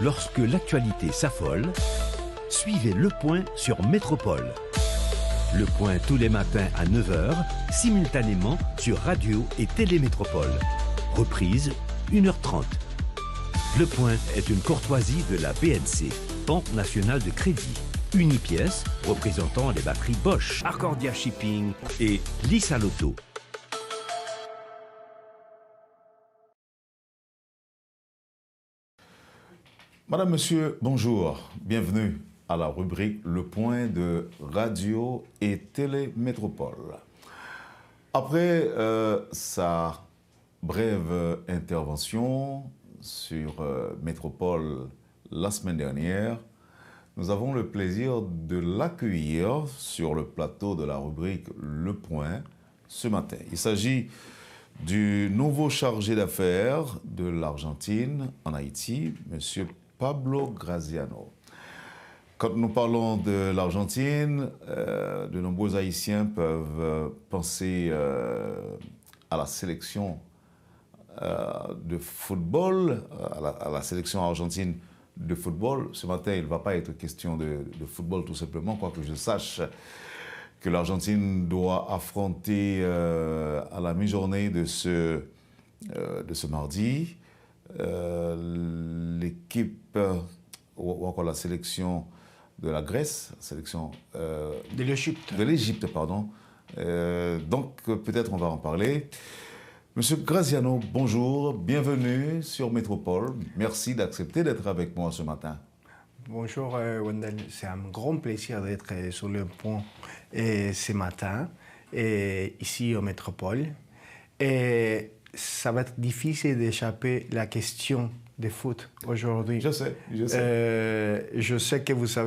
Lorsque l'actualité s'affole, suivez Le Point sur Métropole. Le Point tous les matins à 9 h, simultanément sur Radio et Télémétropole. Reprise 1 h 30. Le Point est une courtoisie de la BNC, Banque nationale de crédit. Unipièce, représentant les batteries Bosch, Arcordia Shipping et Lisa Lotto. Madame, Monsieur, bonjour. Bienvenue à la rubrique Le Point de Radio et Télémétropole. Après sa brève intervention sur Métropole la semaine dernière, nous avons le plaisir de l'accueillir sur le plateau de la rubrique Le Point ce matin. Il s'agit du nouveau chargé d'affaires de l'Argentine en Haïti, M. Pablo Graziano. Quand nous parlons de l'Argentine, de nombreux Haïtiens peuvent penser à la sélection de football, à la sélection argentine de football. Ce matin, il ne va pas être question de football tout simplement, quoique je sache que l'Argentine doit affronter à la mi-journée de ce mardi l'équipe ou encore la sélection de la Grèce, la sélection de l'Égypte. De l'Égypte, pardon. Donc peut-être on va en parler. Monsieur Graziano, bonjour, bienvenue sur Métropole. Merci d'accepter d'être avec moi ce matin. Bonjour Wendell, c'est un grand plaisir d'être sur le point ce matin, ici au Métropole. Et ça va être difficile d'échapper à la question de foot aujourd'hui. Je sais. Je sais que vous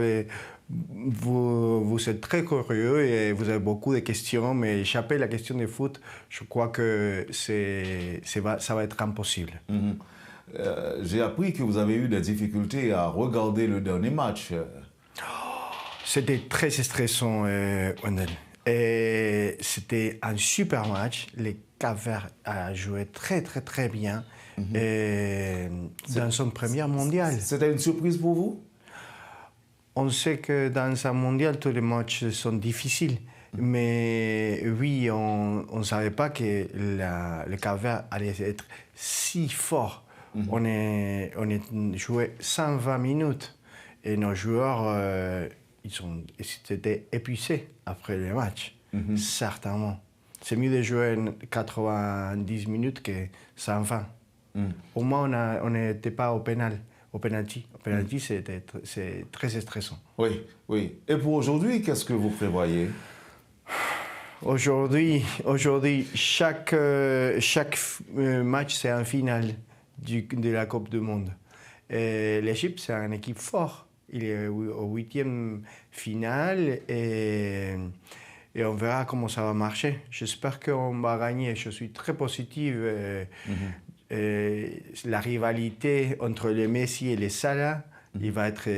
êtes très curieux et vous avez beaucoup de questions, mais échapper à la question de foot, je crois que ça va être impossible. J'ai appris que vous avez eu des difficultés à regarder le dernier match. C'était très stressant, Wendell. Et c'était un super match. Les Cap-Vert a joué très bien dans son première mondial. C'était une surprise pour vous? On sait que dans un mondial, tous les matchs sont difficiles. Mais oui, on ne savait pas que le Cap-Vert allait être si fort. On a joué 120 minutes et nos joueurs ils étaient épuisés après le match, certainement. C'est mieux de jouer 90 minutes que 120. Au moins, on n'était pas au penalty. Au penalty, c'est très stressant. Oui. Et pour aujourd'hui, qu'est-ce que vous prévoyez? Aujourd'hui, chaque match, c'est un final de la Coupe du Monde. L'Égypte, c'est une équipe forte. Il est au 8e finale et on verra comment ça va marcher. J'espère qu'on va gagner. Je suis très positive. La rivalité entre les Messi et les Salah, il va être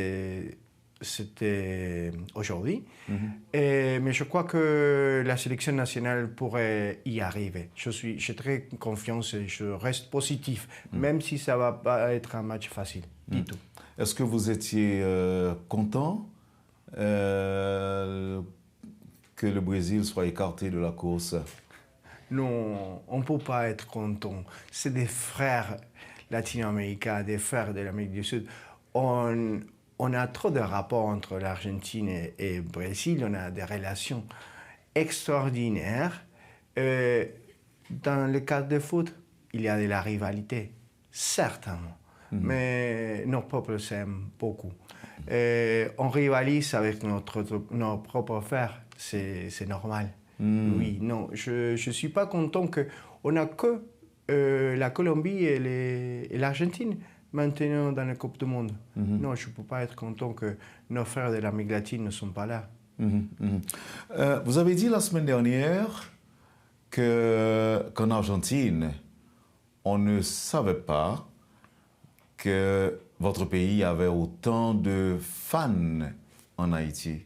c'était aujourd'hui. Mais je crois que la sélection nationale pourrait y arriver. J'ai très confiance et je reste positif, même si ça ne va pas être un match facile du tout. Est-ce que vous étiez content que le Brésil soit écarté de la course? Non, on ne peut pas être content. C'est des frères latino-américains, des frères de l'Amérique du Sud. On a trop de rapports entre l'Argentine et le Brésil. On a des relations extraordinaires. Dans le cadre de foot, il y a de la rivalité, certainement. Mais nos peuples s'aiment beaucoup. On rivalise avec nos propres frères, c'est normal. Oui, non, je ne suis pas content qu'on n'a que la Colombie et l'Argentine maintenant dans la Coupe du Monde. Non, je ne peux pas être content que nos frères de l'Amérique latine ne sont pas là. Vous avez dit la semaine dernière qu'en Argentine, on ne savait pas que votre pays avait autant de fans en Haïti.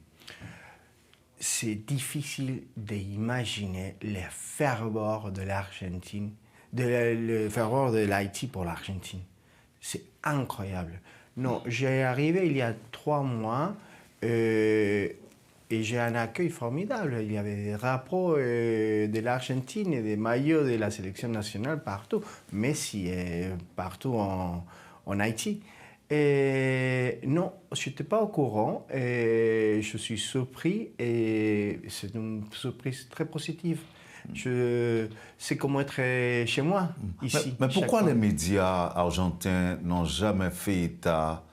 C'est difficile d'imaginer les ferveurs de l'Argentine, le ferveur de l'Haïti pour l'Argentine. C'est incroyable. Non, j'ai arrivé il y a 3 mois et j'ai un accueil formidable. Il y avait des drapeaux de l'Argentine et des maillots de la sélection nationale partout. Messi est partout en Haïti. Et non, je n'étais pas au courant et je suis surpris et c'est une surprise très positive. C'est comme être chez moi, ici. Mais pourquoi les médias argentins n'ont jamais fait état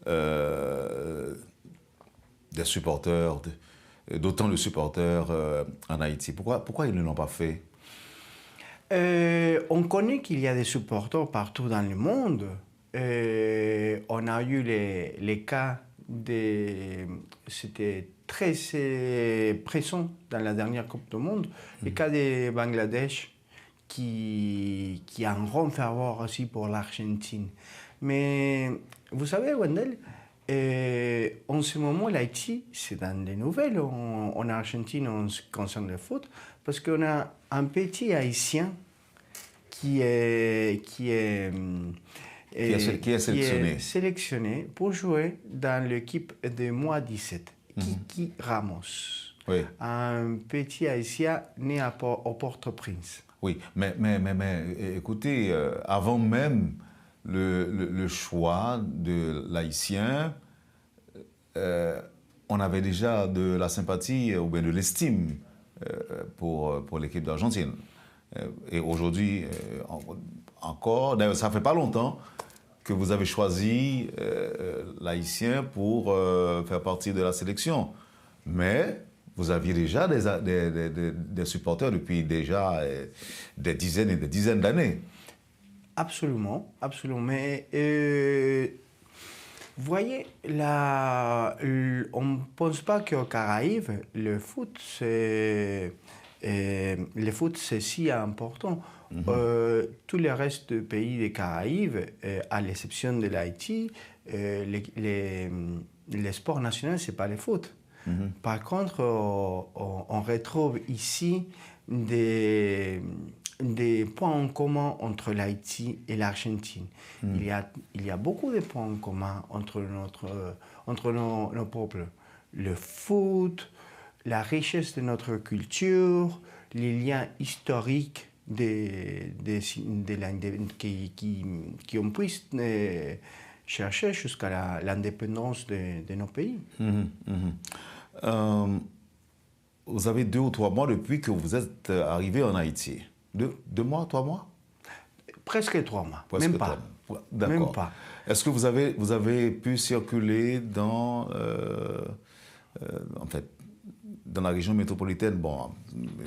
des supporters, d'autant de supporters en Haïti? Pourquoi ils ne l'ont pas fait? On connaît qu'il y a des supporters partout dans le monde. On a eu les cas c'était très présent dans la dernière Coupe du Monde, les cas de Bangladesh qui a un grand faveur aussi pour l'Argentine. Mais vous savez, Wendell, en ce moment, l'Haïti, c'est dans les nouvelles en Argentine en ce qui concerne le foot, parce qu'on a un petit Haïtien qui est sélectionné pour jouer dans l'équipe de moi 17, Kiki Ramos. Oui. Un petit Haïtien né au Port-au-Prince. Oui, mais écoutez, avant même le choix de l'Haïtien, on avait déjà de la sympathie ou bien de l'estime pour l'équipe d'Argentine. Et aujourd'hui, encore, d'ailleurs, ça ne fait pas longtemps que vous avez choisi l'Haïtien pour faire partie de la sélection. Mais vous aviez déjà des supporters depuis déjà des dizaines et des dizaines d'années. Absolument, absolument. Mais vous voyez, on ne pense pas qu'aux Caraïbes, le foot, c'est si important. Tous les restes des pays des Caraïbes, à l'exception de l'Haïti, les sports nationaux, ce n'est pas le foot. Par contre, on retrouve ici des points en commun entre l'Haïti et l'Argentine. Il y a beaucoup de points en commun entre nos peuples. Le foot, la richesse de notre culture, les liens historiques qui ont pu chercher jusqu'à l'indépendance de nos pays. Vous avez 2 ou 3 mois depuis que vous êtes arrivé en Haïti. 2 mois, 3 mois? Presque 3 mois, presque même pas. D'accord. Même pas. Est-ce que vous avez pu circuler dans la région métropolitaine? Bon,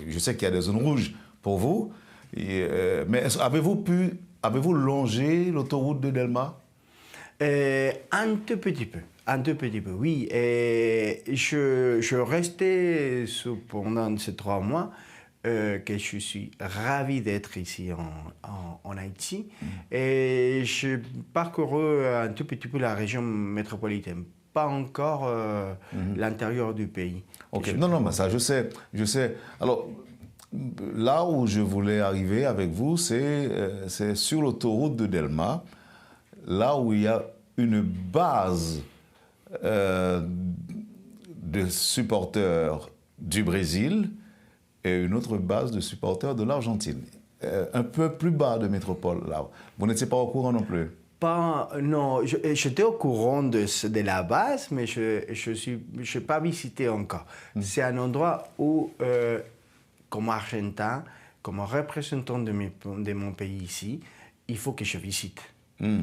je sais qu'il y a des zones rouges pour vous, mais avez-vous longé l'autoroute de Delma? Un tout petit peu, oui. Je restais pendant ces 3 mois que je suis ravi d'être ici en Haïti. Et je parcours un tout petit peu la région métropolitaine, pas encore l'intérieur du pays. Ok, non, mais ça, je sais. Alors, là où je voulais arriver avec vous, c'est sur l'autoroute de Delma, là où il y a une base de supporters du Brésil et une autre base de supporters de l'Argentine. Un peu plus bas de métropole, là. Vous n'étiez pas au courant non plus? Non, j'étais au courant de la base, mais je n'ai pas visité encore. C'est un endroit où, comme Argentin, comme représentant de mon pays ici, il faut que je visite.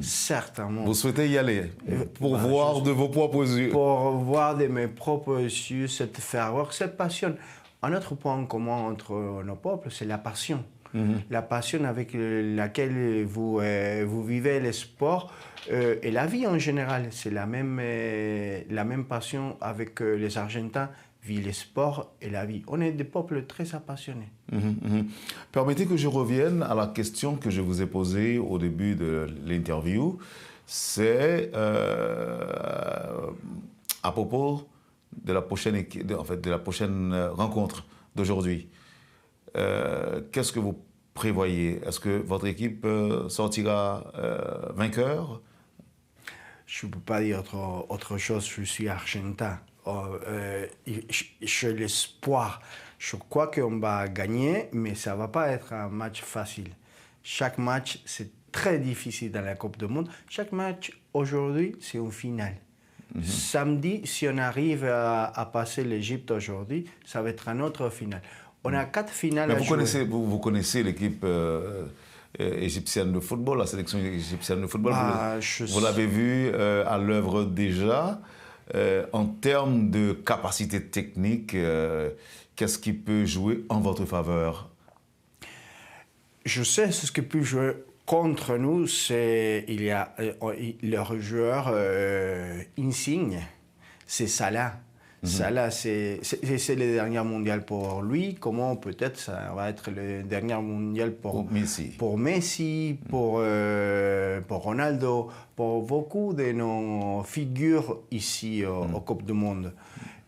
Certainement. Vous souhaitez y aller pour voir de vos propres yeux? Pour voir de mes propres yeux cette ferveur, cette passion. Un autre point en commun entre nos peuples, c'est la passion. La passion avec laquelle vous vivez le sport et la vie en général. C'est la même passion avec les Argentins vivent le sport et la vie. On est des peuples très appassionnés. Permettez que je revienne à la question que je vous ai posée au début de l'interview. C'est à propos de la prochaine rencontre d'aujourd'hui. Qu'est-ce que vous prévoyez? Est-ce que votre équipe sortira vainqueur je ne peux pas dire autre chose, je suis argentin. J'ai l'espoir. Je crois qu'on va gagner, mais ça ne va pas être un match facile. Chaque match, c'est très difficile dans la Coupe du Monde. Chaque match, aujourd'hui, c'est une finale. Samedi, si on arrive à passer l'Égypte aujourd'hui, ça va être un autre finale. On a 4 finales Mais à jouer. vous connaissez l'équipe égyptienne de football, la sélection égyptienne de football. Vous l'avez vu à l'œuvre déjà. En termes de capacité technique, qu'est-ce qui peut jouer en votre faveur? Je sais ce qui peut jouer contre nous, il y a leur joueur insigne, c'est Salah. Salah, c'est le dernier mondial pour lui. Comment peut-être ça va être le dernier mondial pour Messi. Pour Messi, pour Ronaldo, pour beaucoup de nos figures ici au Coupe du Monde.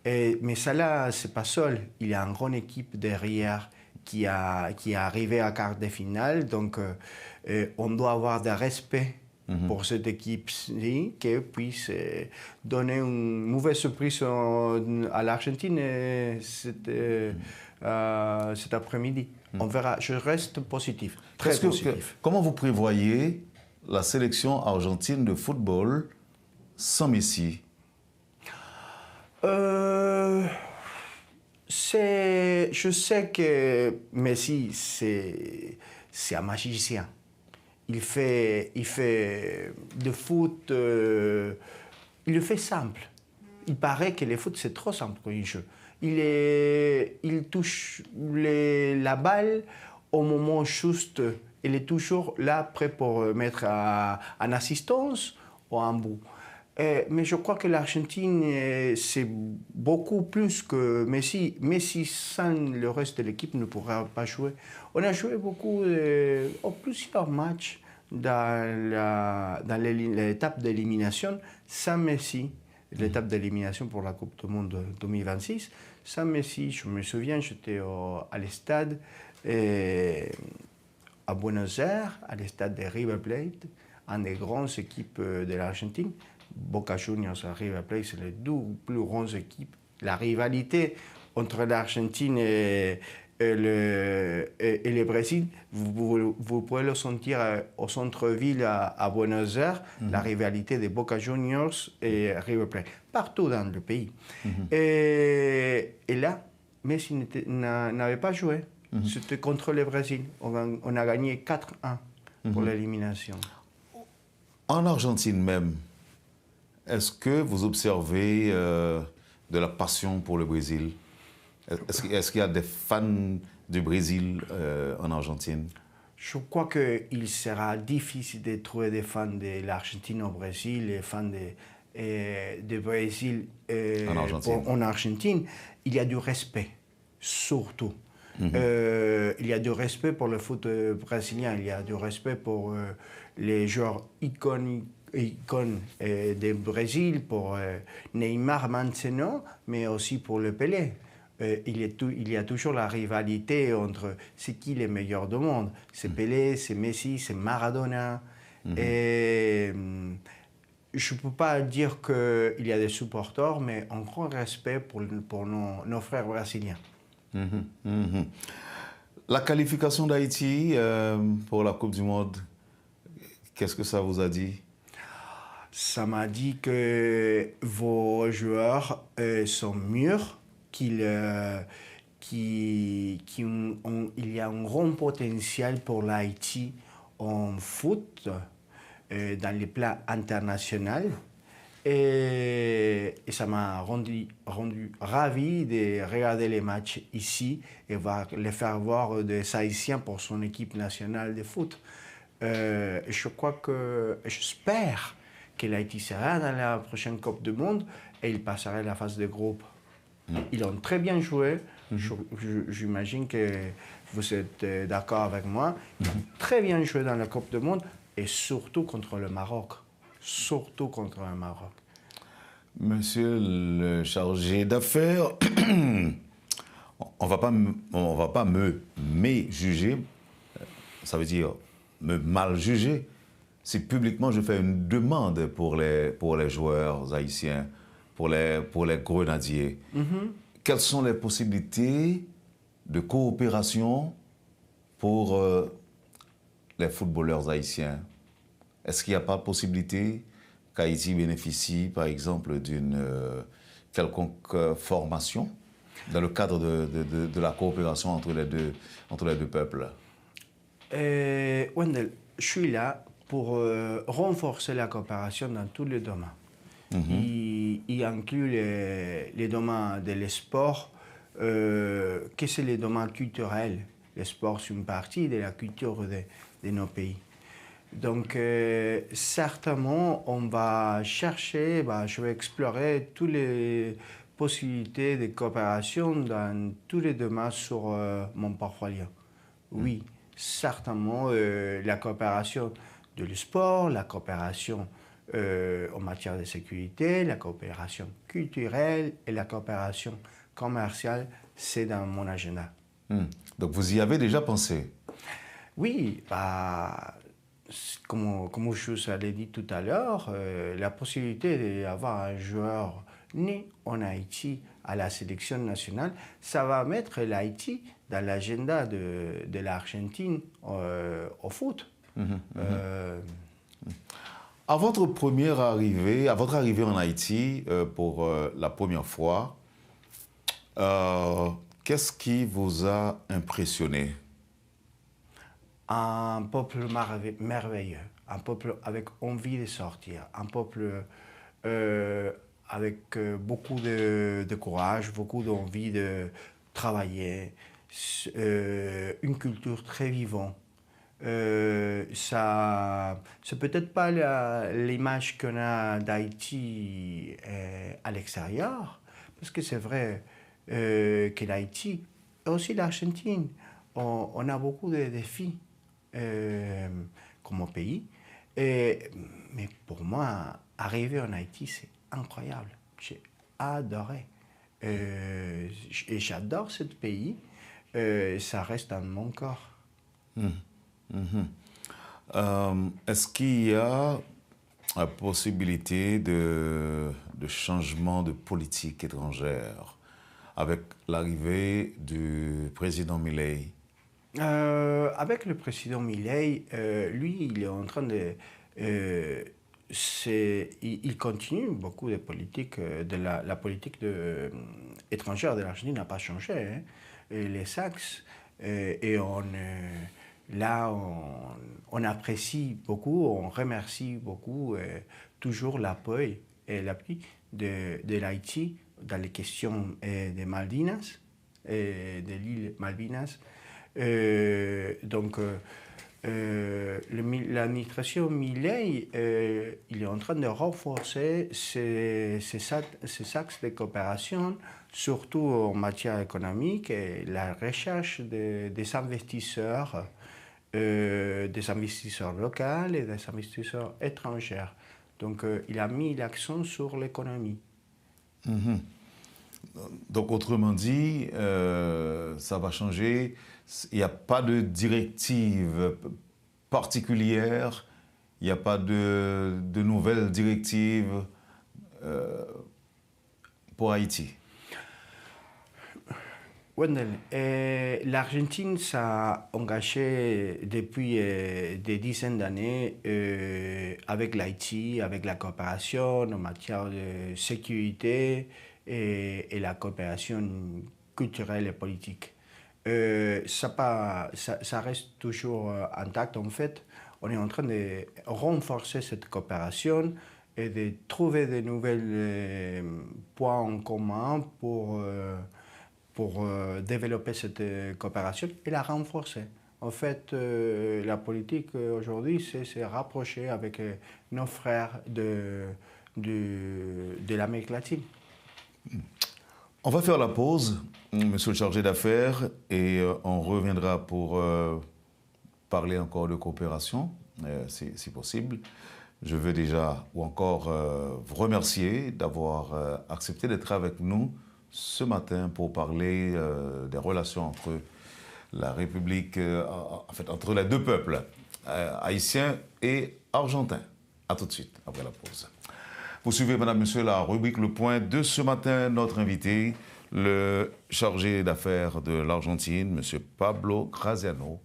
Mais Salah, c'est pas seul. Il y a une grande équipe derrière qui est arrivée à quart de finale. Donc, on doit avoir du respect pour cette équipe-ci, qui puisse donner une mauvaise surprise à l'Argentine cet après-midi. On verra. Je reste positif, très positif. Comment vous prévoyez la sélection argentine de football sans Messi? Je sais que Messi, c'est un magicien. Il fait le foot, il le fait simple. Il paraît que le foot, c'est trop simple comme jeu. Il touche la balle au moment juste. Il est toujours là, prêt pour mettre en assistance ou en bout. Mais je crois que l'Argentine, c'est beaucoup plus que Messi. Messi, sans le reste de l'équipe, ne pourra pas jouer. On a joué plusieurs matchs dans l'étape d'élimination sans Messi. L'étape d'élimination pour la Coupe du Monde 2026. Sans Messi, je me souviens, j'étais à l'estade à Buenos Aires, à l'estade de River Plate, une des grandes équipes de l'Argentine. Boca Juniors et River Plate, c'est les deux plus grandes équipes. La rivalité entre l'Argentine et le Brésil, vous pouvez le sentir au centre-ville à Buenos Aires, la rivalité de Boca Juniors et River Plate, partout dans le pays. Et là, Messi n'avait pas joué. C'était contre le Brésil. On a gagné 4-1 pour l'élimination. En Argentine même, est-ce que vous observez de la passion pour le Brésil? Est-ce qu'il y a des fans du Brésil en Argentine? Je crois qu'il sera difficile de trouver des fans de l'Argentine au Brésil, des fans de Brésil en Argentine. Il y a du respect, surtout. Il y a du respect pour le foot brésilien, il y a du respect pour les joueurs icônes du Brésil, pour Neymar maintenant, mais aussi pour le Pelé. Il y a toujours la rivalité entre c'est qui les meilleurs du monde. C'est Pelé, c'est Messi, c'est Maradona. Et je ne peux pas dire qu'il y a des supporters, mais un grand respect pour nos frères brésiliens. La qualification d'Haïti pour la Coupe du Monde, qu'est-ce que ça vous a dit? Ça m'a dit que vos joueurs sont mûrs, qu'il y a un grand potentiel pour l'Haïti en foot dans les plans internationaux. Et ça m'a rendu ravi de regarder les matchs ici et les faire voir des Haïtiens pour son équipe nationale de foot. J'espère que l'Haïti sera dans la prochaine Coupe du Monde et il passera la phase de groupe. Ils ont très bien joué. J'imagine que vous êtes d'accord avec moi. Ils ont très bien joué dans la Coupe du Monde et surtout contre le Maroc. Surtout contre le Maroc. Monsieur le chargé d'affaires, on va pas me juger, ça veut dire me mal juger, si publiquement je fais une demande pour les joueurs haïtiens, pour les grenadiers, quelles sont les possibilités de coopération pour les footballeurs haïtiens? Est-ce qu'il n'y a pas de possibilité qu'Haïti bénéficie, par exemple, d'une quelconque formation dans le cadre de la coopération entre les deux peuples? Wendell, je suis là pour renforcer la coopération dans tous les domaines. Il inclut les domaines de sport, que c'est les domaines culturels. Le sport, c'est une partie de la culture de nos pays. Donc, certainement, on va chercher, je vais explorer toutes les possibilités de coopération dans tous les domaines sur mon portfolio. Oui, certainement, la coopération de le sport, la coopération en matière de sécurité, la coopération culturelle et la coopération commerciale, c'est dans mon agenda. Donc, vous y avez déjà pensé? Oui, comme je vous l'ai dit tout à l'heure, la possibilité d'avoir un joueur né en Haïti à la sélection nationale, ça va mettre l'Haïti dans l'agenda de l'Argentine au foot. À votre arrivée en Haïti pour la première fois, qu'est-ce qui vous a impressionné? Un peuple merveilleux, un peuple avec envie de sortir, un peuple avec beaucoup de courage, beaucoup d'envie de travailler, une culture très vivante. C'est peut-être pas l'image qu'on a d'Haïti à l'extérieur, parce que c'est vrai que l'Haïti et aussi l'Argentine, on a beaucoup de défis comme pays. Mais pour moi, arriver en Haïti, c'est incroyable. J'ai adoré. Et j'adore ce pays. Ça reste dans mon corps. Est-ce qu'il y a la possibilité de changement de politique étrangère avec l'arrivée du président Milei? Avec le président Milei, lui, il est en train de... il continue beaucoup de politique, la politique étrangère de l'Argentine n'a pas changé. Hein. Et les axes, et on apprécie beaucoup, on remercie beaucoup toujours l'appui de l'Haïti dans les questions des Malvinas, de l'île Malvinas. L'administration Milei, il est en train de renforcer ces axes de coopération, surtout en matière économique, et la recherche des investisseurs locaux et des investisseurs étrangers. Donc, il a mis l'accent sur l'économie. Donc, autrement dit, ça va changer. Il n'y a pas de directive particulière, il n'y a pas de nouvelles directives pour Haïti. Wendell, l'Argentine s'est engagée depuis des dizaines d'années avec l'Haïti, avec la coopération en matière de sécurité et la coopération culturelle et politique. Ça reste toujours intact en fait. On est en train de renforcer cette coopération et de trouver de nouvelles points en commun pour développer cette coopération et la renforcer. En fait, la politique aujourd'hui, c'est se rapprocher avec nos frères de l'Amérique latine. On va faire la pause, monsieur le chargé d'affaires, et on reviendra pour parler encore de coopération, si possible. Je veux déjà ou encore vous remercier d'avoir accepté d'être avec nous ce matin pour parler des relations entre la République, en fait, entre les deux peuples, haïtiens et argentins. A tout de suite, après la pause. Vous suivez, mesdames, messieurs, la rubrique Le Point de ce matin. Notre invité, le chargé d'affaires de l'Argentine, M. Pablo Graziano.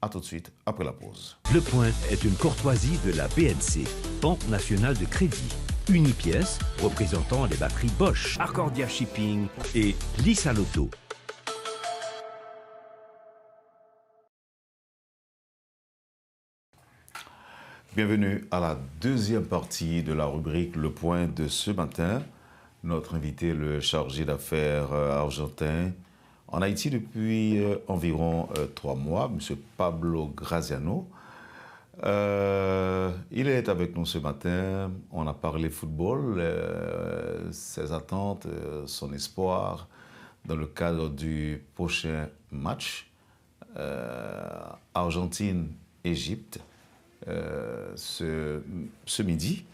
A tout de suite, après la pause. Le Point est une courtoisie de la BNC, Banque nationale de crédit. Unipièce, représentant les batteries Bosch, Arcordia Shipping et Lisa Lotto. Bienvenue à la deuxième partie de la rubrique Le Point de ce matin. Notre invité, le chargé d'affaires argentin en Haïti depuis environ 3 mois, M. Pablo Graziano. Il est avec nous ce matin. On a parlé football, ses attentes, son espoir dans le cadre du prochain match Argentine-Égypte. Ce midi.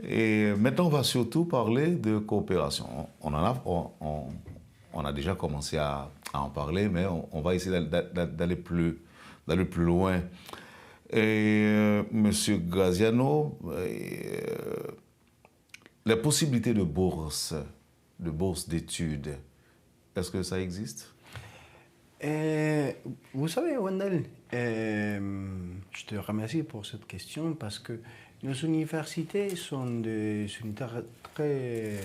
Et maintenant, on va surtout parler de coopération. On a déjà commencé à en parler, mais on va essayer d'aller plus loin. Et Monsieur Graziano, les possibilités de bourse d'études, est-ce que ça existe? Vous savez, Wendell, je te remercie pour cette question parce que nos universités sont très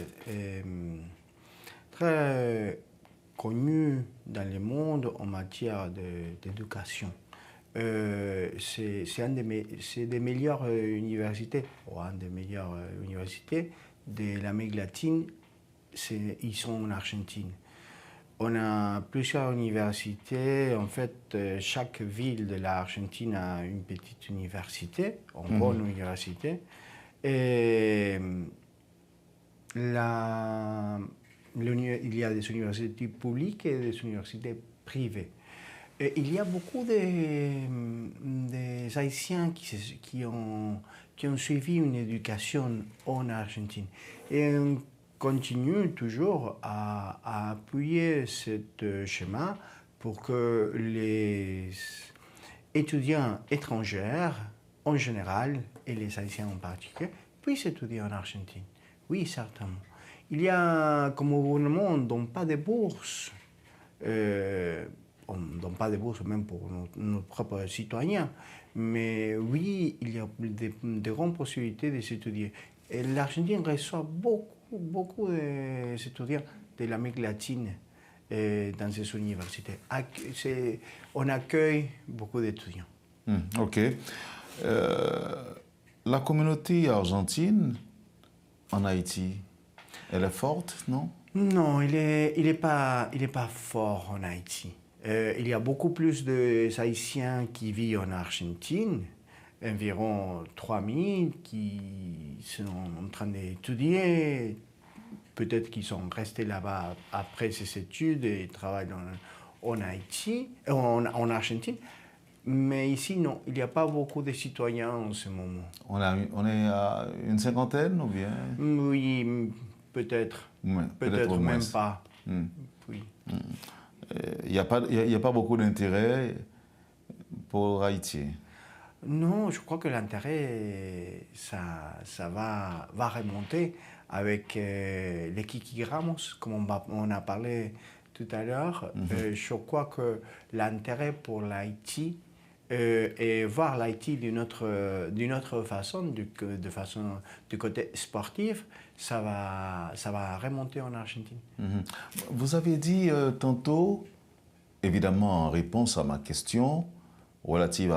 connues dans le monde en matière d'éducation. C'est des meilleures universités, ou une des meilleures universités de l'Amérique latine, ils sont en Argentine. On a plusieurs universités. En fait, chaque ville de l'Argentine a une petite université, une bonne université. Et il y a des universités publiques et des universités privées. Et il y a beaucoup de Haïtiens qui ont suivi une éducation en Argentine. Et continue toujours à appuyer ce schéma pour que les étudiants étrangers en général et les Haïtiens en particulier puissent étudier en Argentine. Oui, certainement. Il y a, comme gouvernement, on ne donne pas de bourse. On ne donne pas de bourse même pour nos propres citoyens. Mais oui, il y a de grandes possibilités de s'étudier. Et l'Argentine reçoit beaucoup d'étudiants de l'Amérique latine dans ces universités. On accueille beaucoup d'étudiants. OK. La communauté argentine en Haïti, elle est forte, non? Non, il est pas fort en Haïti. Il y a beaucoup plus de Haïtiens qui vivent en Argentine, environ 3000 qui sont en train d'étudier. Peut-être qu'ils sont restés là-bas après ces études et travaillent en Haïti, en Argentine. Mais ici, non, il n'y a pas beaucoup de citoyens en ce moment. On est à une cinquantaine ou bien? Oui, peut-être. Ouais, peut-être même pas. Oui. Il n'y a pas beaucoup d'intérêt pour Haïti. Non, je crois que l'intérêt, ça va remonter avec les Kiki Ramos, comme on a parlé tout à l'heure. Je crois que l'intérêt pour l'Haïti et voir l'Haïti d'une autre façon, du côté sportif, ça va remonter en Argentine. Vous avez dit tantôt, évidemment en réponse à ma question relative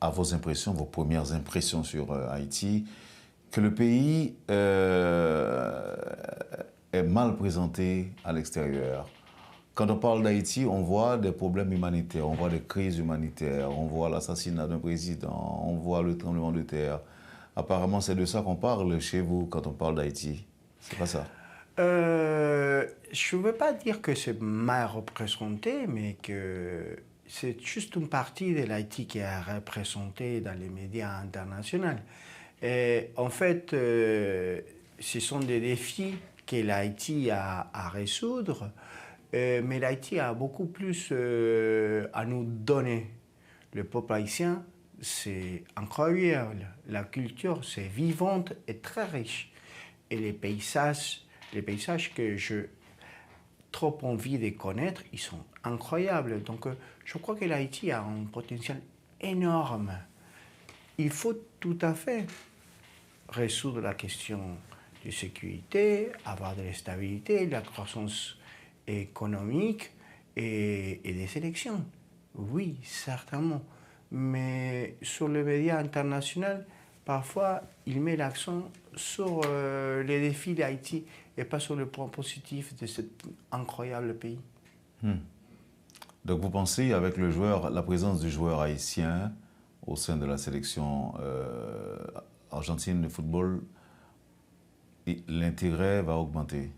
à vos impressions, vos premières impressions sur Haïti, que le pays est mal présenté à l'extérieur. Quand on parle d'Haïti, on voit des problèmes humanitaires, on voit des crises humanitaires, on voit l'assassinat d'un président, on voit le tremblement de terre. Apparemment, c'est de ça qu'on parle chez vous quand on parle d'Haïti. C'est pas ça? Je ne veux pas dire que c'est mal représenté, mais que c'est juste une partie de l'Haïti qui est représentée dans les médias internationaux. Et en fait, ce sont des défis que l'Haïti a à résoudre, mais l'Haïti a beaucoup plus à nous donner. Le peuple haïtien, c'est incroyable. La culture, c'est vivante et très riche. Et les paysages que j'ai trop envie de connaître, ils sont incroyables. Donc, je crois que l'Haïti a un potentiel énorme. Il faut tout à fait résoudre la question de sécurité, avoir de la stabilité, de la croissance économique et des élections. Oui, certainement. Mais sur les médias internationaux, parfois, il met l'accent sur les défis d'Haïti et pas sur le point positif de cet incroyable pays. Donc vous pensez, avec la présence du joueur haïtien au sein de la sélection argentine de football, l'intérêt va augmenter?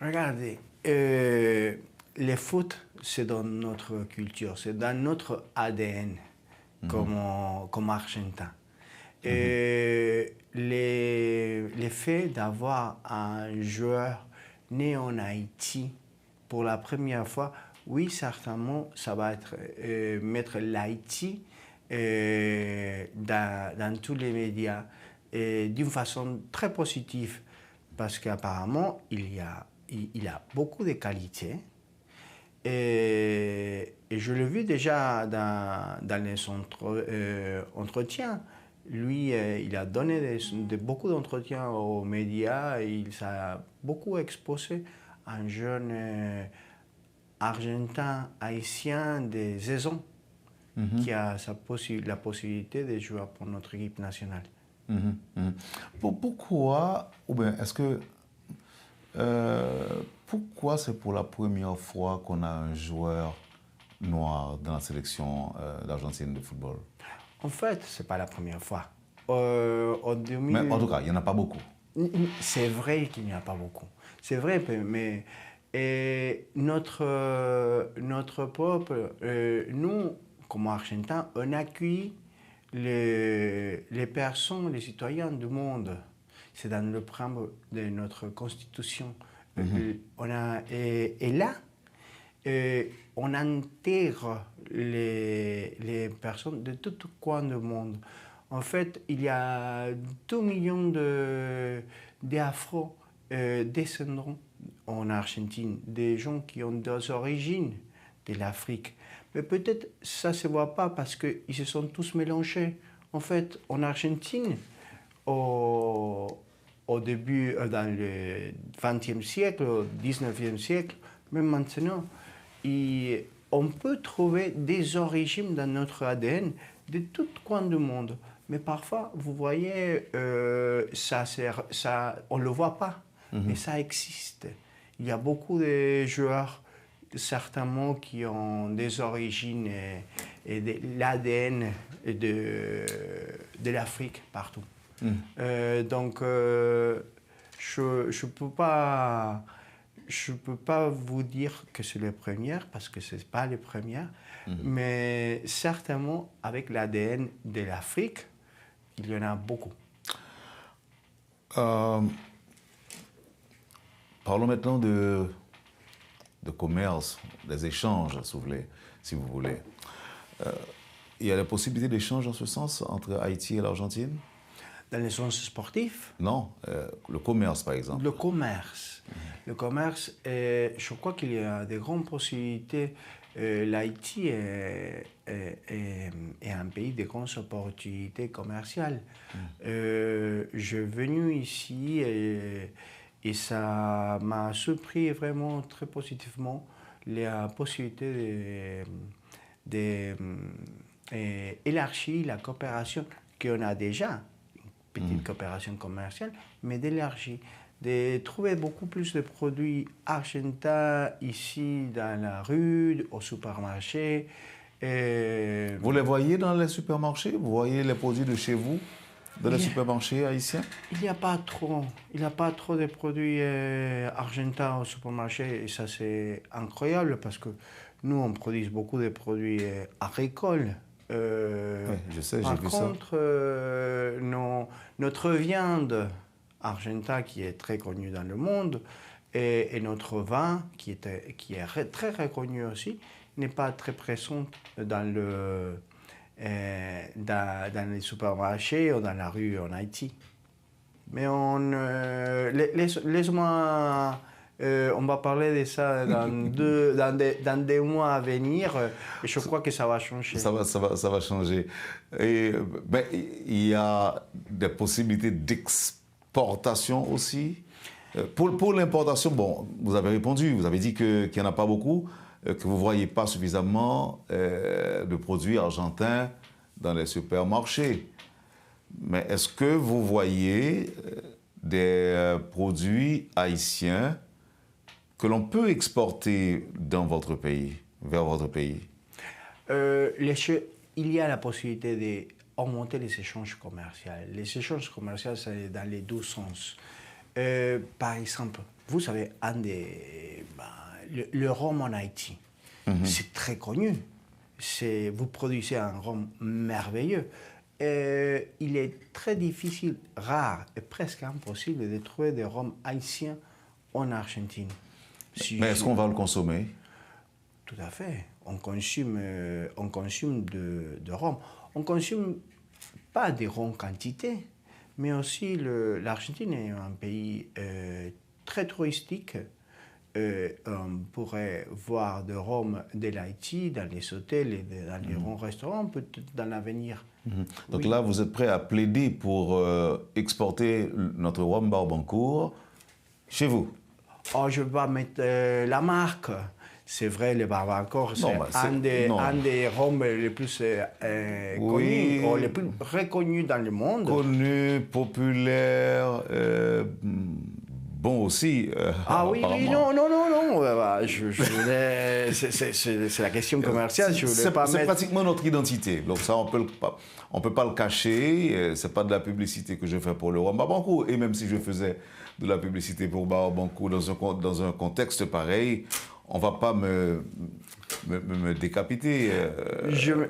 Regardez, le foot, c'est dans notre culture, c'est dans notre ADN comme Argentin. L'effet d'avoir un joueur né en Haïti pour la première fois, oui, certainement, ça va mettre l'Haïti dans tous les médias d'une façon très positive, parce qu'apparemment, il a beaucoup de qualités. Et je l'ai vu déjà dans les entretiens. Lui, il a donné beaucoup d'entretiens aux médias et il s'est beaucoup exposé à un jeune argentin haïtien de 16 ans qui a la possibilité de jouer pour notre équipe nationale. Pourquoi, ou bien est-ce que pourquoi c'est pour la première fois qu'on a un joueur noir dans la sélection d'Argentine de football? En fait, ce n'est pas la première fois. Mais en tout cas, il n'y en a pas beaucoup. C'est vrai qu'il n'y en a pas beaucoup. C'est vrai, mais notre peuple, nous, comme Argentins, on accueille les personnes, les citoyens du monde. C'est dans le préambule de notre constitution. Et là, on intègre les personnes de tout coin du monde. En fait, il y a 2 millions d'Afro-descendants en Argentine, des gens qui ont des origines de l'Afrique. Mais peut-être ça ne se voit pas parce qu'ils se sont tous mélangés. En fait, en Argentine, au début, dans le XXe siècle, au XIXe siècle, même maintenant, on peut trouver des origines dans notre ADN de tout coin du monde. Mais parfois, vous voyez, on ne le voit pas, mais ça existe. Il y a beaucoup de joueurs, certainement, qui ont des origines et de l'ADN de l'Afrique partout. Donc, je peux pas vous dire que c'est les premières, parce que ce n'est pas les premières, mais certainement, avec l'ADN de l'Afrique, il y en a beaucoup. Parlons maintenant de commerce, des échanges, si vous voulez. Il y a la possibilité d'échange en ce sens entre Haïti et l'Argentine? Dans le sens sportif? Non, le commerce par exemple. Le commerce. Le commerce, je crois qu'il y a de grandes possibilités. L'Haïti est un pays de grandes opportunités commerciales. Je suis venu ici et ça m'a surpris vraiment très positivement la possibilité d'élargir la coopération qu'on a déjà, une petite coopération commerciale, mais d'élargir, de trouver beaucoup plus de produits argentins ici dans la rue, au supermarché. Vous les voyez dans les supermarchés? Vous voyez les produits de chez vous dans les supermarchés haïtiens? Il n'y a pas trop de produits argentins au supermarché et ça c'est incroyable parce que nous on produit beaucoup de produits agricoles. Oui, je sais, j'ai vu ça. Par contre, notre viande argentin qui est très connue dans le monde et notre vin qui est très reconnu aussi n'est pas très présent dans dans les supermarchés ou dans la rue en Haïti. Mais laisse-moi, on va parler de ça dans des mois à venir. Et je crois que ça va changer. Ça va changer. Et, ben, il y a des possibilités d'exportation aussi. Pour l'importation, bon, vous avez répondu, vous avez dit qu'il n'y en a pas beaucoup, que vous ne voyez pas suffisamment de produits argentins dans les supermarchés. Mais est-ce que vous voyez des produits haïtiens que l'on peut exporter dans votre pays, vers votre pays? Il y a la possibilité d'augmenter les échanges commerciaux. Les échanges commerciaux, c'est dans les deux sens. Par exemple, vous savez, le rhum en Haïti, c'est très connu. Vous produisez un rhum merveilleux. Il est très difficile, rare et presque impossible de trouver des rhums haïtiens en Argentine. Mais est-ce qu'on va le consommer? Tout à fait. On consomme de rhum. On ne consomme pas de rhum quantité, mais aussi l'Argentine est un pays très touristique. On pourrait voir de rhum de l'Haïti dans les hôtels et dans les grands restaurants, peut-être dans l'avenir. Donc là, vous êtes prêt à plaider pour exporter notre rhum Barbancourt chez vous? Oh, je vais mettre la marque. C'est vrai, le Barbancourt, c'est un des rhums les plus connus, ou les plus reconnus dans le monde. Connu, populaire, bon aussi. Ah oui, non. C'est la question commerciale. C'est pratiquement notre identité. Donc ça, on peut pas le cacher. C'est pas de la publicité que je fais pour le rhum Barbancourt. Et même si je faisais de la publicité pour Barbancourt dans un contexte pareil, on va pas me décapiter.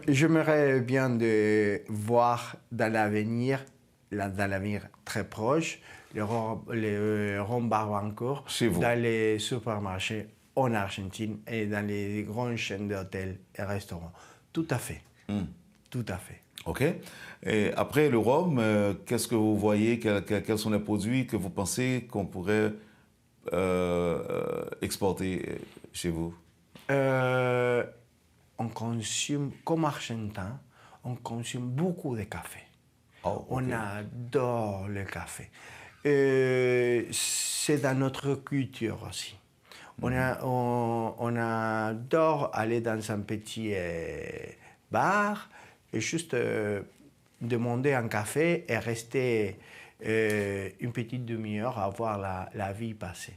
J'aimerais bien de voir dans l'avenir très proche, le rhum Barbancourt dans les supermarchés en Argentine et dans les grandes chaînes d'hôtels et restaurants. Tout à fait. Tout à fait. OK. Et après le rhum, qu'est-ce que vous voyez? Quels sont les produits que vous pensez qu'on pourrait exporter chez vous? On consomme, comme Argentin, on consomme beaucoup de café. Oh, okay. On adore le café. C'est dans notre culture aussi. On adore aller dans un petit bar et juste demander un café et rester une petite demi-heure à voir la vie passer,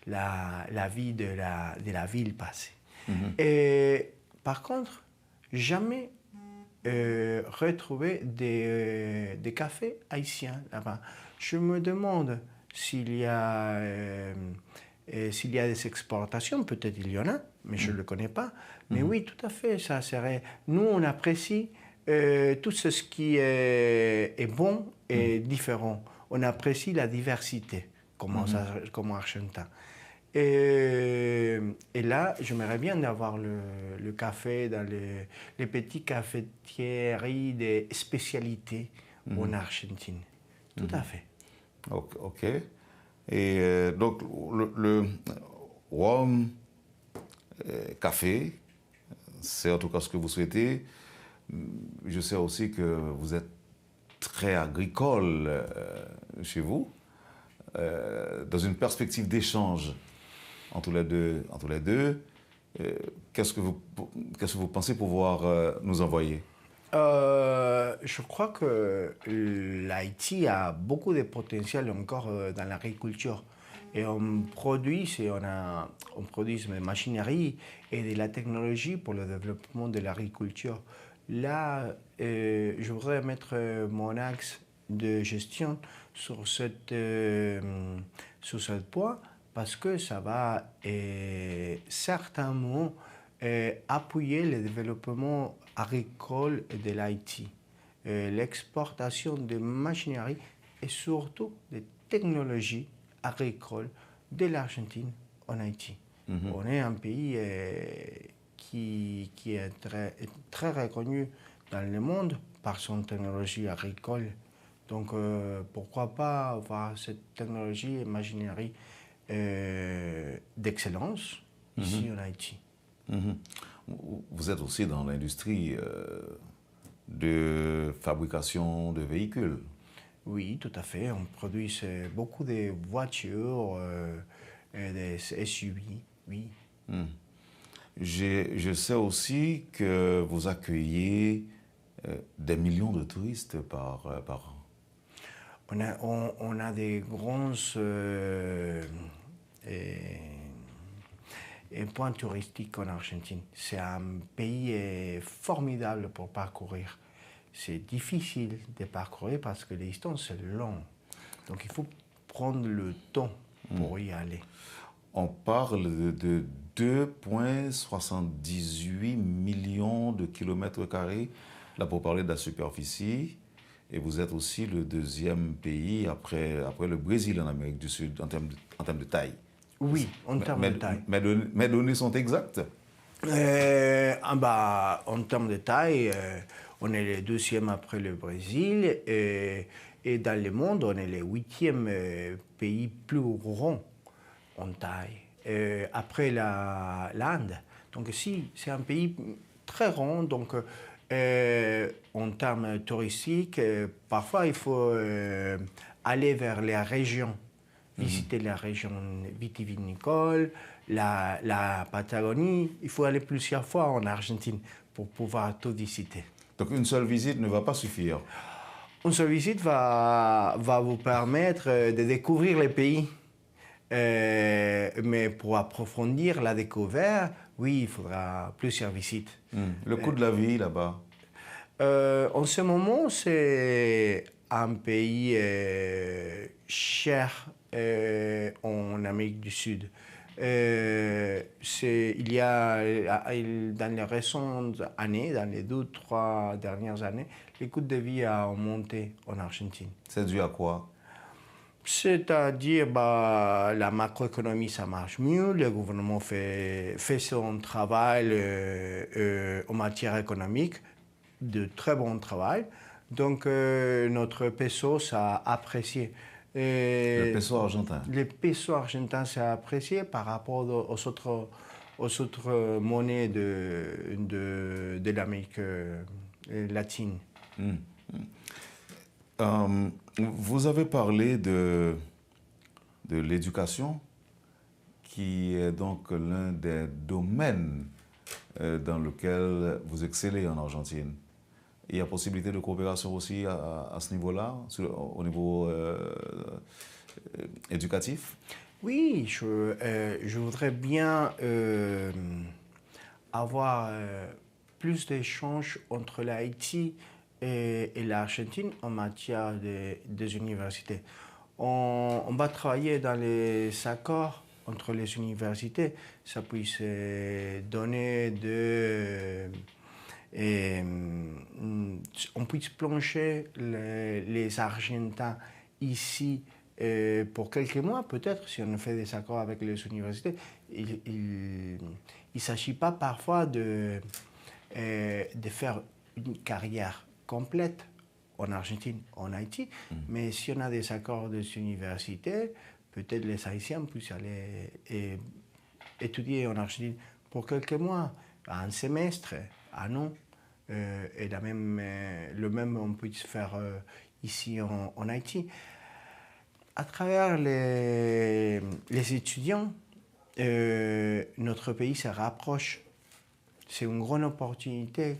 la vie de la ville passer. Et par contre, jamais retrouver des cafés haïtiens là-bas. Je me demande s'il y a des exportations, peut-être il y en a, mais je ne le connais pas. Mais oui, tout à fait, ça serait... Nous, on apprécie tout ce qui est bon et différent. On apprécie la diversité, comme argentin. Et là, j'aimerais bien avoir le café dans les petites cafétieries de spécialités en Argentine. Tout à fait. OK. Et donc, le rhum, café, c'est en tout cas ce que vous souhaitez. Je sais aussi que vous êtes très agricole chez vous, dans une perspective d'échange entre les deux. Qu'est-ce que vous pensez pouvoir nous envoyer? Je crois que l'Haïti a beaucoup de potentiel encore dans l'agriculture. Et on produit des machineries et de la technologie pour le développement de l'agriculture. Là, je voudrais mettre mon axe de gestion sur ce point parce que ça va certainement appuyer le développement agricole de l'Haïti, l'exportation de machinerie et surtout des technologies agricoles de l'Argentine en Haïti. On est un pays qui est très reconnu dans le monde par son technologie agricole. Donc pourquoi pas avoir cette technologie imaginerie d'excellence ici en Haïti. Vous êtes aussi dans l'industrie de fabrication de véhicules. Oui, tout à fait. On produit beaucoup de voitures et des SUV, oui. Je sais aussi que vous accueillez des millions de touristes par an. On a des grands points touristiques en Argentine. C'est un pays formidable pour parcourir. C'est difficile de parcourir parce que les distances sont longues. Donc il faut prendre le temps pour y aller. On parle de 2,78 millions de kilomètres carrés, là pour parler de la superficie. Et vous êtes aussi le deuxième pays après le Brésil en Amérique du Sud en termes de taille. Oui, en termes de taille. Mes données sont exactes? En termes de taille, on est le deuxième après le Brésil. Et dans le monde, on est le 8e pays plus grand en taille. Après l'Inde. Donc si, c'est un pays très grand. Donc en termes touristiques, parfois il faut aller vers les régions, visiter la région vitivinicole, la Patagonie. Il faut aller plusieurs fois en Argentine pour pouvoir tout visiter. Donc une seule visite ne va pas suffire? Une seule visite va vous permettre de découvrir les pays. Mais pour approfondir la découverte, oui, il faudra plusieurs visites. Le coût de la vie là-bas? En ce moment, c'est un pays cher en Amérique du Sud. Il y a, dans les récentes années, dans les 2-3 dernières années, les coûts de vie ont monté en Argentine. C'est dû à quoi? C'est-à-dire, la macroéconomie, ça marche mieux, le gouvernement fait son travail en matière économique, de très bon travail. Donc, notre peso, ça a apprécié. Le peso argentin? Le peso argentin, ça a apprécié par rapport aux autres monnaies de l'Amérique latine. Vous avez parlé de l'éducation, qui est donc l'un des domaines dans lequel vous excellez en Argentine. Il y a possibilité de coopération aussi à ce niveau-là, au niveau éducatif? Oui, je voudrais bien avoir plus d'échanges entre l'Haïti et l'Argentine en matière des universités. On va travailler dans les accords entre les universités, ça puisse donner on puisse plonger les Argentins ici pour quelques mois, peut-être, si on fait des accords avec les universités. Il ne s'agit pas parfois de faire une carrière complète en Argentine, en Haïti, mais si on a des accords des universités, peut-être les Haïtiens puissent aller étudier en Argentine pour quelques mois, un semestre, un an, et le même on peut faire ici en Haïti. À travers les étudiants, notre pays se rapproche. C'est une grande opportunité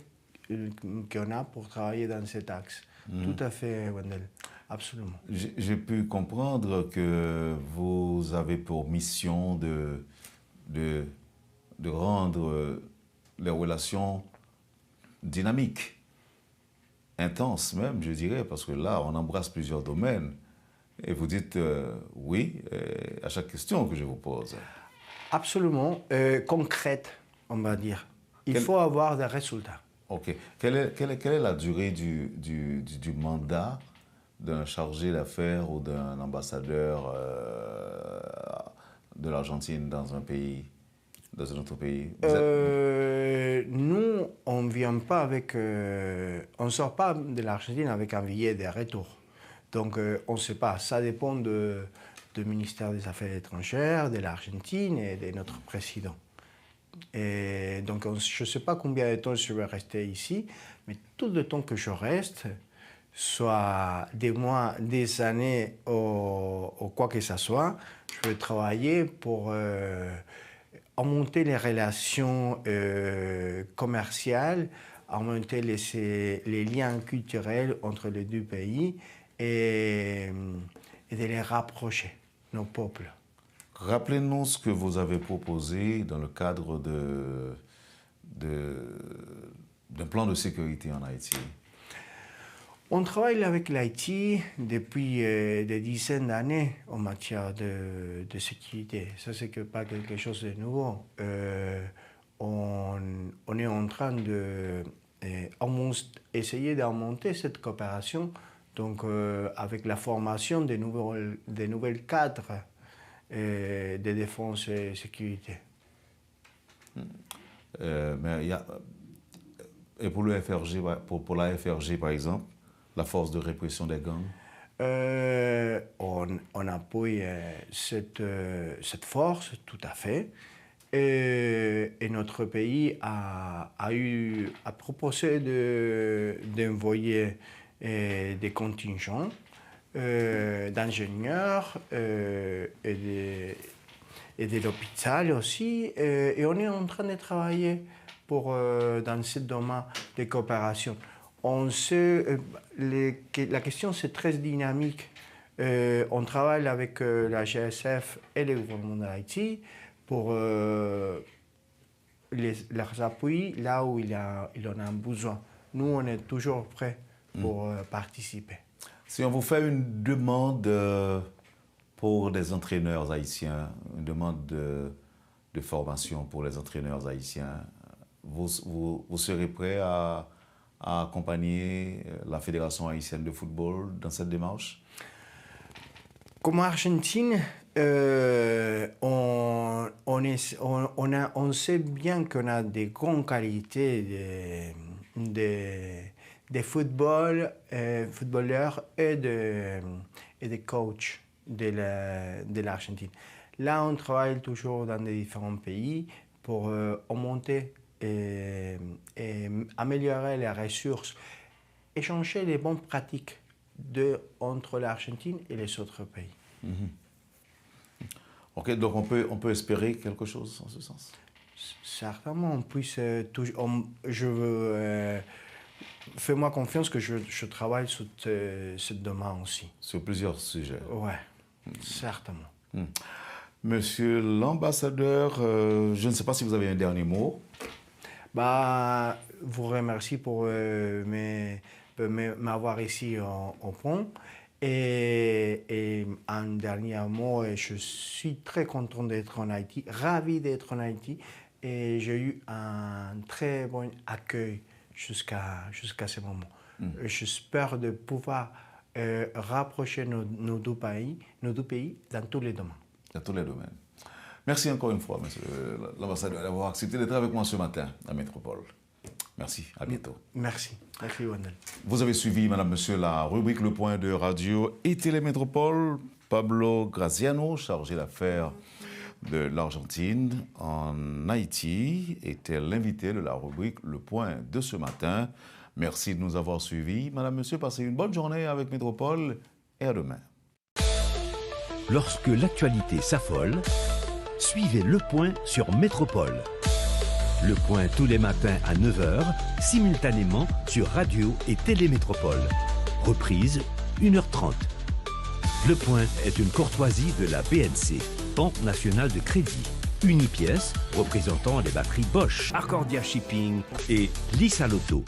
qu'on a pour travailler dans cet axe. Tout à fait, Wendell. Absolument. J'ai pu comprendre que vous avez pour mission de rendre les relations dynamiques, intenses même, je dirais, parce que là, on embrasse plusieurs domaines. Et vous dites oui à chaque question que je vous pose. Absolument. Concrète, on va dire. Il faut avoir des résultats. OK. Quelle est la durée du mandat d'un chargé d'affaires ou d'un ambassadeur de l'Argentine dans un pays dans un autre pays? Nous, on ne vient pas avec... on ne sort pas de l'Argentine avec un billet de retour. Donc, on ne sait pas. Ça dépend du ministère des Affaires étrangères, de l'Argentine et de notre président. Et donc, je ne sais pas combien de temps je vais rester ici, mais tout le temps que je reste, soit des mois, des années ou quoi que ce soit, je vais travailler pour augmenter les relations commerciales, augmenter les liens culturels entre les deux pays et de les rapprocher, nos peuples. Rappelez-nous ce que vous avez proposé dans le cadre d'un plan de sécurité en Haïti. On travaille avec l'Haïti depuis des dizaines d'années en matière de sécurité. Ça, c'est pas quelque chose de nouveau. On est en train d'essayer d'augmenter cette coopération, donc avec la formation des nouvelles cadres de défense et sécurité. Mais et pour le FRG, pour la FRG par exemple, la force de répression des gangs? On appuie cette force, tout à fait. Et notre pays a proposé d'envoyer des contingents d'ingénieurs et de l'hôpital aussi. Et on est en train de travailler dans ce domaine de coopération. On sait, la question c'est très dynamique. On travaille avec la GSF et le gouvernement d'Haïti pour leurs appuis là où il en a besoin. Nous, on est toujours prêts pour participer. Si on vous fait une demande pour des entraîneurs haïtiens, une demande de formation pour les entraîneurs haïtiens, vous serez prêt à accompagner la Fédération haïtienne de football dans cette démarche? Comme Argentine, on sait bien qu'on a des grandes qualités de footballeurs et de coachs de l'Argentine. Là, on travaille toujours dans les différents pays pour augmenter et améliorer les ressources, échanger les bonnes pratiques entre l'Argentine et les autres pays. Ok, donc on peut espérer quelque chose en ce sens? Certainement, on puisse fais-moi confiance que je travaille sur ce domaine aussi. Sur plusieurs sujets? Oui, certainement. Monsieur l'ambassadeur, je ne sais pas si vous avez un dernier mot. Vous remercie pour m'avoir ici au pont. Et un dernier mot, je suis très content d'être en Haïti, ravi d'être en Haïti. Et j'ai eu un très bon accueil jusqu'à ce moment. J'espère de pouvoir rapprocher nos deux pays dans tous les domaines. Dans tous les domaines. Merci encore une fois, monsieur l'ambassadeur, d'avoir accepté d'être avec moi ce matin à Métropole. Merci, à bientôt. Merci. Merci, Wendell. Vous avez suivi, madame, monsieur, la rubrique Le Point de Radio et Télémétropole. Pablo Graziano, chargé d'affaires de l'Argentine en Haïti, était l'invité de la rubrique Le Point de ce matin. Merci de nous avoir suivis. Madame, monsieur, passez une bonne journée avec Métropole et à demain. Lorsque l'actualité s'affole, suivez Le Point sur Métropole. Le Point tous les matins à 9h, simultanément sur Radio et Télémétropole. Reprise 1h30. Le Point est une courtoisie de la BNC, Banque nationale de crédit. Unipièce, représentant les batteries Bosch, Arcordia Shipping et Lisa Lotto.